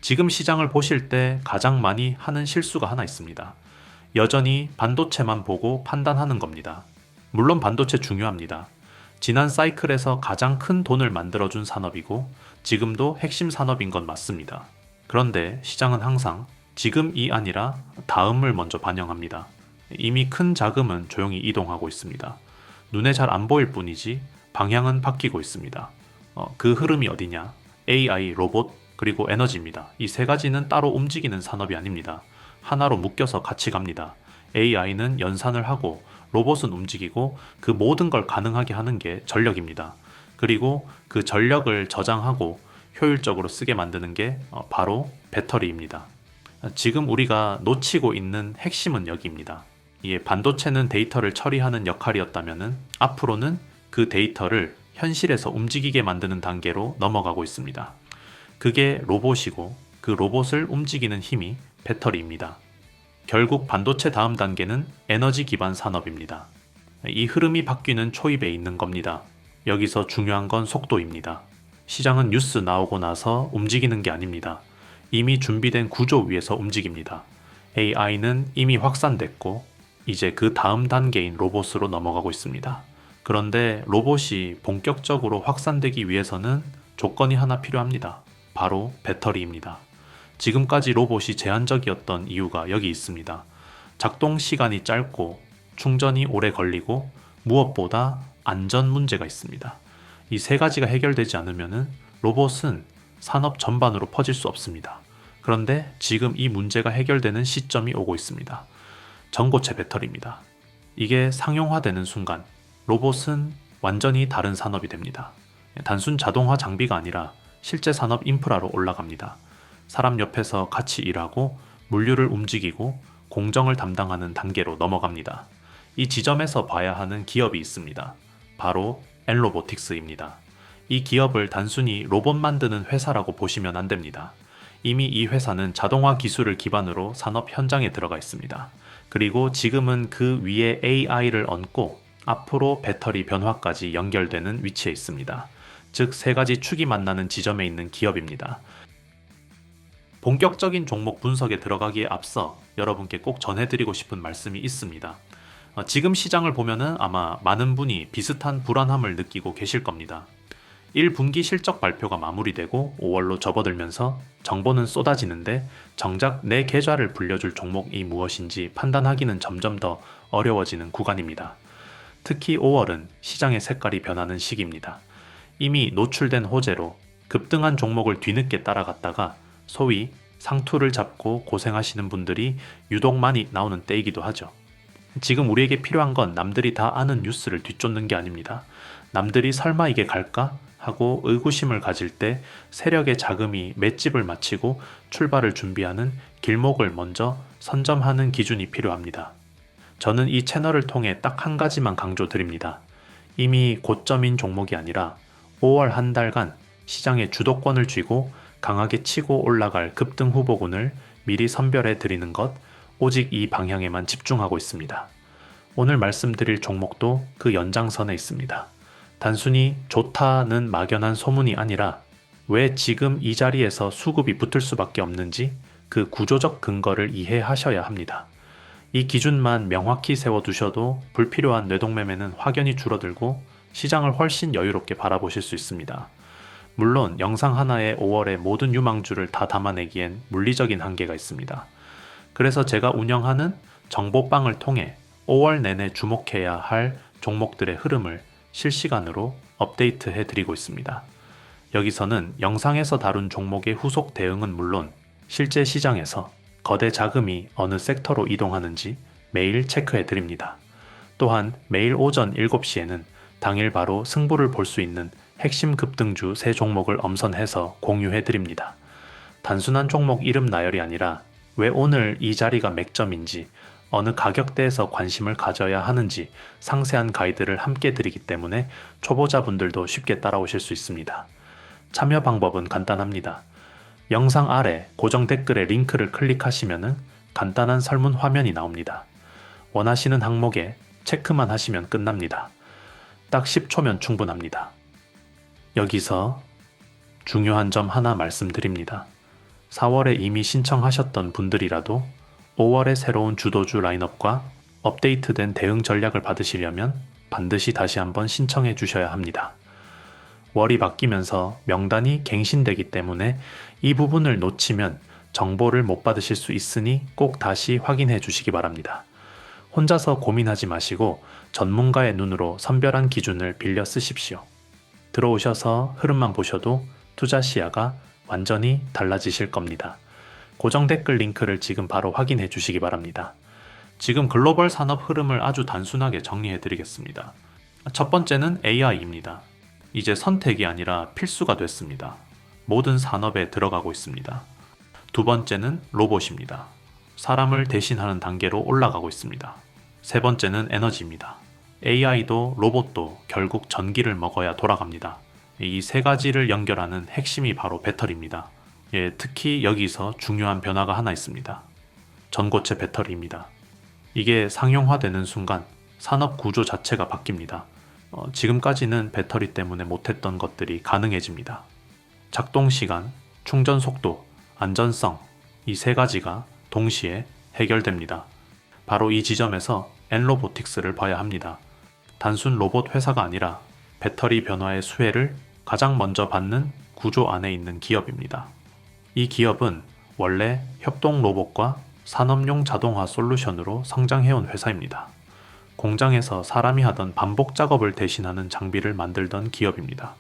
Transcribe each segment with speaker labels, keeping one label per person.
Speaker 1: 지금 시장을 보실 때 가장 많이 하는 실수가 하나 있습니다. 여전히 반도체만 보고 판단하는 겁니다. 물론 반도체 중요합니다. 지난 사이클에서 가장 큰 돈을 만들어준 산업이고 지금도 핵심 산업인 건 맞습니다. 그런데 시장은 항상 지금이 아니라 다음을 먼저 반영합니다. 이미 큰 자금은 조용히 이동하고 있습니다. 눈에 잘 안 보일 뿐이지 방향은 바뀌고 있습니다. 그 흐름이 어디냐? AI, 로봇, 그리고 에너지입니다. 이 세 가지는 따로 움직이는 산업이 아닙니다. 하나로 묶여서 같이 갑니다. AI는 연산을 하고 로봇은 움직이고 그 모든 걸 가능하게 하는 게 전력입니다. 그리고 그 전력을 저장하고 효율적으로 쓰게 만드는 게 바로 배터리입니다. 지금 우리가 놓치고 있는 핵심은 여기입니다. 반도체는 데이터를 처리하는 역할이었다면 앞으로는 그 데이터를 현실에서 움직이게 만드는 단계로 넘어가고 있습니다. 그게 로봇이고 그 로봇을 움직이는 힘이 배터리입니다. 결국 반도체 다음 단계는 에너지 기반 산업입니다. 이 흐름이 바뀌는 초입에 있는 겁니다. 여기서 중요한 건 속도입니다. 시장은 뉴스 나오고 나서 움직이는 게 아닙니다. 이미 준비된 구조 위에서 움직입니다. AI는 이미 확산됐고 이제 그 다음 단계인 로봇으로 넘어가고 있습니다. 그런데 로봇이 본격적으로 확산되기 위해서는 조건이 하나 필요합니다. 바로 배터리입니다. 지금까지 로봇이 제한적이었던 이유가 여기 있습니다. 작동 시간이 짧고 충전이 오래 걸리고 무엇보다 안전 문제가 있습니다. 이 세 가지가 해결되지 않으면 로봇은 산업 전반으로 퍼질 수 없습니다. 그런데 지금 이 문제가 해결되는 시점이 오고 있습니다. 전고체 배터리입니다. 이게 상용화되는 순간 로봇은 완전히 다른 산업이 됩니다. 단순 자동화 장비가 아니라 실제 산업 인프라로 올라갑니다. 사람 옆에서 같이 일하고 물류를 움직이고 공정을 담당하는 단계로 넘어갑니다. 이 지점에서 봐야 하는 기업이 있습니다. 바로 엔로보틱스입니다. 이 기업을 단순히 로봇 만드는 회사라고 보시면 안 됩니다. 이미 이 회사는 자동화 기술을 기반으로 산업 현장에 들어가 있습니다. 그리고 지금은 그 위에 AI를 얹고 앞으로 배터리 변화까지 연결되는 위치에 있습니다. 즉, 세 가지 축이 만나는 지점에 있는 기업입니다. 본격적인 종목 분석에 들어가기에 앞서 여러분께 꼭 전해드리고 싶은 말씀이 있습니다. 지금 시장을 보면은 아마 많은 분이 비슷한 불안함을 느끼고 계실 겁니다. 1분기 실적 발표가 마무리되고 5월로 접어들면서 정보는 쏟아지는데 정작 내 계좌를 불려줄 종목이 무엇인지 판단하기는 점점 더 어려워지는 구간입니다. 특히 5월은 시장의 색깔이 변하는 시기입니다. 이미 노출된 호재로 급등한 종목을 뒤늦게 따라갔다가 소위 상투를 잡고 고생하시는 분들이 유독 많이 나오는 때이기도 하죠. 지금 우리에게 필요한 건 남들이 다 아는 뉴스를 뒤쫓는 게 아닙니다. 남들이 설마 이게 갈까? 하고 의구심을 가질 때 세력의 자금이 맷집을 마치고 출발을 준비하는 길목을 먼저 선점하는 기준이 필요합니다. 저는 이 채널을 통해 딱 한 가지만 강조드립니다. 이미 고점인 종목이 아니라 5월 한 달간 시장의 주도권을 쥐고 강하게 치고 올라갈 급등 후보군을 미리 선별해 드리는 것, 오직 이 방향에만 집중하고 있습니다. 오늘 말씀드릴 종목도 그 연장선에 있습니다. 단순히 좋다는 막연한 소문이 아니라 왜 지금 이 자리에서 수급이 붙을 수밖에 없는지 그 구조적 근거를 이해하셔야 합니다. 이 기준만 명확히 세워두셔도 불필요한 뇌동매매는 확연히 줄어들고 시장을 훨씬 여유롭게 바라보실 수 있습니다. 물론 영상 하나에 5월의 모든 유망주를 다 담아내기엔 물리적인 한계가 있습니다. 그래서 제가 운영하는 정보방을 통해 5월 내내 주목해야 할 종목들의 흐름을 실시간으로 업데이트해 드리고 있습니다. 여기서는 영상에서 다룬 종목의 후속 대응은 물론 실제 시장에서 거대 자금이 어느 섹터로 이동하는지 매일 체크해 드립니다. 또한 매일 오전 7시에는 당일 바로 승부를 볼 수 있는 핵심 급등주 3종목을 엄선해서 공유해 드립니다. 단순한 종목 이름 나열이 아니라 왜 오늘 이 자리가 맥점인지 어느 가격대에서 관심을 가져야 하는지 상세한 가이드를 함께 드리기 때문에 초보자분들도 쉽게 따라오실 수 있습니다. 참여 방법은 간단합니다. 영상 아래 고정 댓글에 링크를 클릭하시면 간단한 설문 화면이 나옵니다. 원하시는 항목에 체크만 하시면 끝납니다. 딱 10초면 충분합니다. 여기서 중요한 점 하나 말씀드립니다. 4월에 이미 신청하셨던 분들이라도 5월에 새로운 주도주 라인업과 업데이트된 대응 전략을 받으시려면 반드시 다시 한번 신청해 주셔야 합니다. 월이 바뀌면서 명단이 갱신되기 때문에 이 부분을 놓치면 정보를 못 받으실 수 있으니 꼭 다시 확인해 주시기 바랍니다. 혼자서 고민하지 마시고 전문가의 눈으로 선별한 기준을 빌려 쓰십시오. 들어오셔서 흐름만 보셔도 투자 시야가 완전히 달라지실 겁니다. 고정 댓글 링크를 지금 바로 확인해 주시기 바랍니다. 지금 글로벌 산업 흐름을 아주 단순하게 정리해 드리겠습니다. 첫 번째는 AI입니다. 이제 선택이 아니라 필수가 됐습니다. 모든 산업에 들어가고 있습니다. 두 번째는 로봇입니다. 사람을 대신하는 단계로 올라가고 있습니다. 세 번째는 에너지입니다. AI도 로봇도 결국 전기를 먹어야 돌아갑니다. 이 세 가지를 연결하는 핵심이 바로 배터리입니다. 특히 여기서 중요한 변화가 하나 있습니다. 전고체 배터리입니다. 이게 상용화되는 순간 산업 구조 자체가 바뀝니다. 지금까지는 배터리 때문에 못했던 것들이 가능해집니다. 작동 시간, 충전 속도, 안전성, 이 세 가지가 동시에 해결됩니다. 바로 이 지점에서 엔로보틱스를 봐야 합니다. 단순 로봇 회사가 아니라 배터리 변화의 수혜를 가장 먼저 받는 구조 안에 있는 기업입니다. 이 기업은 원래 협동 로봇과 산업용 자동화 솔루션으로 성장해온 회사입니다. 공장에서 사람이 하던 반복 작업을 대신하는 장비를 만들던 기업입니다.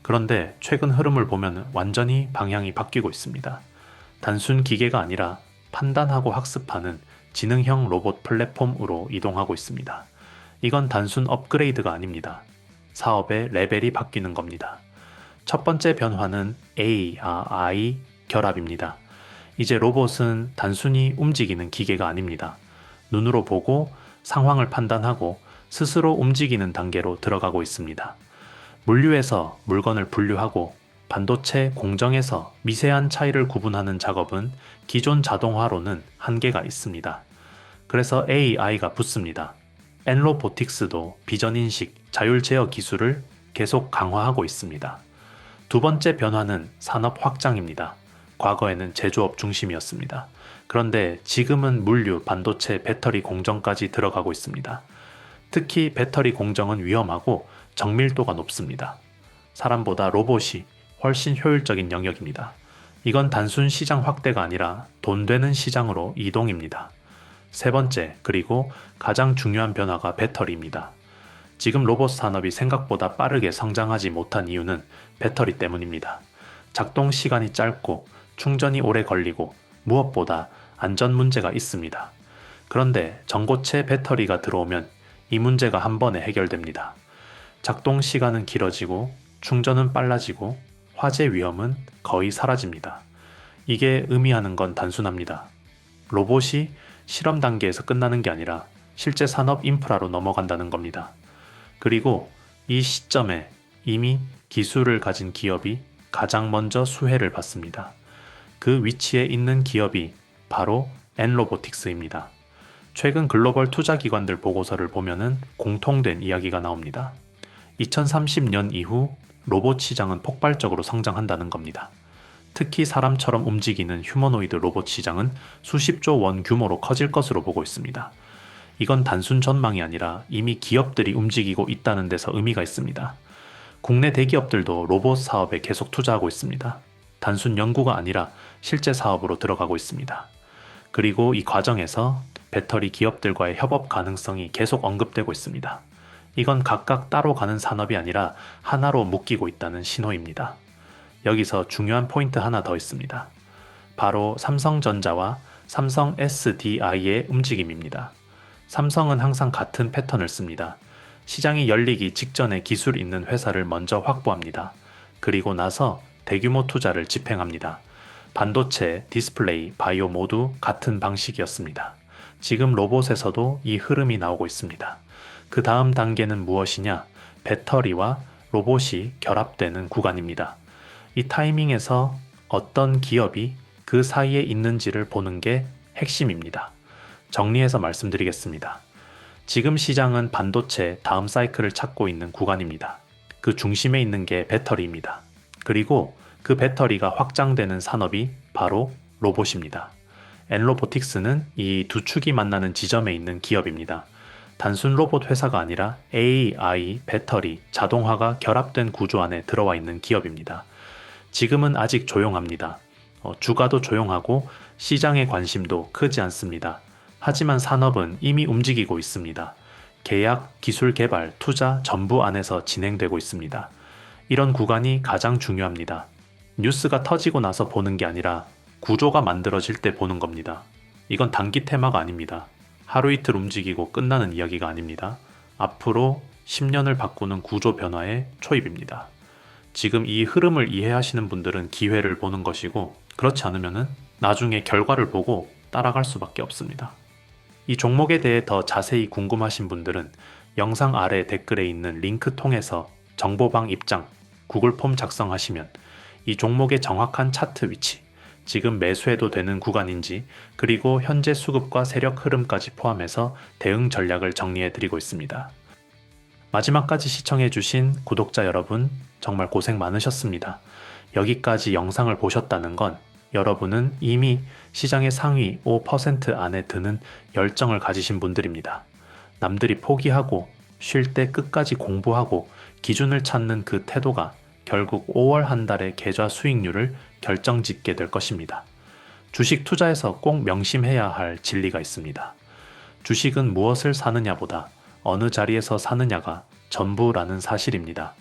Speaker 1: 그런데 최근 흐름을 보면 완전히 방향이 바뀌고 있습니다. 단순 기계가 아니라 판단하고 학습하는 지능형 로봇 플랫폼으로 이동하고 있습니다. 이건 단순 업그레이드가 아닙니다. 사업의 레벨이 바뀌는 겁니다. 첫 번째 변화는 AI 결합입니다. 이제 로봇은 단순히 움직이는 기계가 아닙니다. 눈으로 보고 상황을 판단하고 스스로 움직이는 단계로 들어가고 있습니다. 물류에서 물건을 분류하고 반도체 공정에서 미세한 차이를 구분하는 작업은 기존 자동화로는 한계가 있습니다. 그래서 AI가 붙습니다. 엔로보틱스도 비전인식, 자율 제어 기술을 계속 강화하고 있습니다. 두 번째 변화는 산업 확장입니다. 과거에는 제조업 중심이었습니다. 그런데 지금은 물류, 반도체, 배터리 공정까지 들어가고 있습니다. 특히 배터리 공정은 위험하고 정밀도가 높습니다. 사람보다 로봇이 훨씬 효율적인 영역입니다. 이건 단순 시장 확대가 아니라 돈 되는 시장으로 이동입니다. 세 번째, 그리고 가장 중요한 변화가 배터리입니다. 지금 로봇 산업이 생각보다 빠르게 성장하지 못한 이유는 배터리 때문입니다. 작동 시간이 짧고 충전이 오래 걸리고 무엇보다 안전 문제가 있습니다. 그런데 전고체 배터리가 들어오면 이 문제가 한 번에 해결됩니다. 작동 시간은 길어지고 충전은 빨라지고 화재 위험은 거의 사라집니다. 이게 의미하는 건 단순합니다. 로봇이 실험 단계에서 끝나는 게 아니라 실제 산업 인프라로 넘어간다는 겁니다. 그리고 이 시점에 이미 기술을 가진 기업이 가장 먼저 수혜를 받습니다. 그 위치에 있는 기업이 바로 엔로보틱스입니다. 최근 글로벌 투자기관들 보고서를 보면은 공통된 이야기가 나옵니다. 2030년 이후 로봇 시장은 폭발적으로 성장한다는 겁니다. 특히 사람처럼 움직이는 휴머노이드 로봇 시장은 수십조 원 규모로 커질 것으로 보고 있습니다. 이건 단순 전망이 아니라 이미 기업들이 움직이고 있다는 데서 의미가 있습니다. 국내 대기업들도 로봇 사업에 계속 투자하고 있습니다. 단순 연구가 아니라 실제 사업으로 들어가고 있습니다. 그리고 이 과정에서 배터리 기업들과의 협업 가능성이 계속 언급되고 있습니다. 이건 각각 따로 가는 산업이 아니라 하나로 묶이고 있다는 신호입니다. 여기서 중요한 포인트 하나 더 있습니다. 바로 삼성전자와 삼성 SDI의 움직임입니다. 삼성은 항상 같은 패턴을 씁니다. 시장이 열리기 직전에 기술 있는 회사를 먼저 확보합니다. 그리고 나서 대규모 투자를 집행합니다. 반도체, 디스플레이, 바이오 모두 같은 방식이었습니다. 지금 로봇에서도 이 흐름이 나오고 있습니다. 그 다음 단계는 무엇이냐? 배터리와 로봇이 결합되는 구간입니다. 이 타이밍에서 어떤 기업이 그 사이에 있는지를 보는 게 핵심입니다. 정리해서 말씀드리겠습니다. 지금 시장은 반도체 다음 사이클을 찾고 있는 구간입니다. 그 중심에 있는 게 배터리입니다. 그리고 그 배터리가 확장되는 산업이 바로 로봇입니다. 엔로보틱스는 이 두 축이 만나는 지점에 있는 기업입니다. 단순 로봇 회사가 아니라 AI, 배터리, 자동화가 결합된 구조 안에 들어와 있는 기업입니다. 지금은 아직 조용합니다. 주가도 조용하고 시장의 관심도 크지 않습니다. 하지만 산업은 이미 움직이고 있습니다. 계약, 기술 개발, 투자 전부 안에서 진행되고 있습니다. 이런 구간이 가장 중요합니다. 뉴스가 터지고 나서 보는 게 아니라 구조가 만들어질 때 보는 겁니다. 이건 단기 테마가 아닙니다. 하루 이틀 움직이고 끝나는 이야기가 아닙니다. 앞으로 10년을 바꾸는 구조 변화의 초입입니다. 지금 이 흐름을 이해하시는 분들은 기회를 보는 것이고, 그렇지 않으면 나중에 결과를 보고 따라갈 수밖에 없습니다. 이 종목에 대해 더 자세히 궁금하신 분들은 영상 아래 댓글에 있는 링크 통해서 정보방 입장, 구글 폼 작성하시면 이 종목의 정확한 차트 위치, 지금 매수해도 되는 구간인지, 그리고 현재 수급과 세력 흐름까지 포함해서 대응 전략을 정리해 드리고 있습니다. 마지막까지 시청해주신 구독자 여러분, 정말 고생 많으셨습니다. 여기까지 영상을 보셨다는 건 여러분은 이미 시장의 상위 5% 안에 드는 열정을 가지신 분들입니다. 남들이 포기하고 쉴 때 끝까지 공부하고 기준을 찾는 그 태도가 결국 5월 한 달의 계좌 수익률을 결정짓게 될 것입니다. 주식 투자에서 꼭 명심해야 할 진리가 있습니다. 주식은 무엇을 사느냐보다 어느 자리에서 사느냐가 전부라는 사실입니다.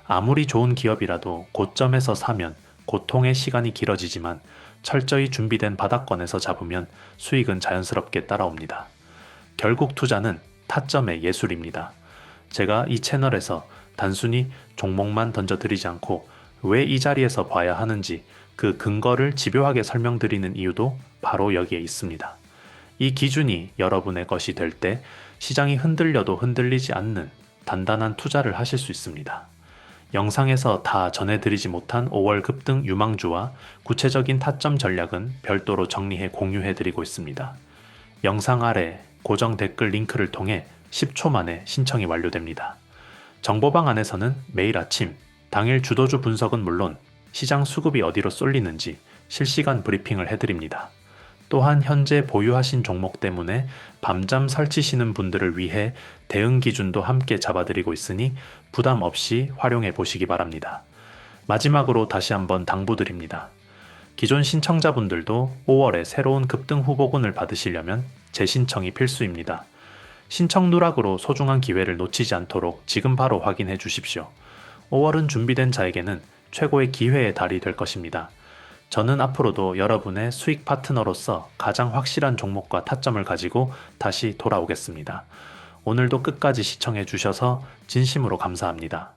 Speaker 1: 아무리 좋은 기업이라도 고점에서 사면 고통의 시간이 길어지지만 철저히 준비된 바닥권에서 잡으면 수익은 자연스럽게 따라옵니다. 결국 투자는 타점의 예술입니다. 제가 이 채널에서 단순히 종목만 던져드리지 않고 왜 이 자리에서 봐야 하는지 그 근거를 집요하게 설명드리는 이유도 바로 여기에 있습니다. 이 기준이 여러분의 것이 될 때 시장이 흔들려도 흔들리지 않는 단단한 투자를 하실 수 있습니다. 영상에서 다 전해드리지 못한 5월 급등 유망주와 구체적인 타점 전략은 별도로 정리해 공유해드리고 있습니다. 영상 아래 고정 댓글 링크를 통해 10초 만에 신청이 완료됩니다. 정보방 안에서는 매일 아침 당일 주도주 분석은 물론 시장 수급이 어디로 쏠리는지 실시간 브리핑을 해드립니다. 또한 현재 보유하신 종목 때문에 밤잠 설치시는 분들을 위해 대응 기준도 함께 잡아드리고 있으니 부담 없이 활용해 보시기 바랍니다. 마지막으로 다시 한번 당부드립니다. 기존 신청자분들도 5월에 새로운 급등 후보군을 받으시려면 재신청이 필수입니다. 신청 누락으로 소중한 기회를 놓치지 않도록 지금 바로 확인해 주십시오. 5월은 준비된 자에게는 최고의 기회의 달이 될 것입니다. 저는 앞으로도 여러분의 수익 파트너로서 가장 확실한 종목과 타점을 가지고 다시 돌아오겠습니다. 오늘도 끝까지 시청해 주셔서 진심으로 감사합니다.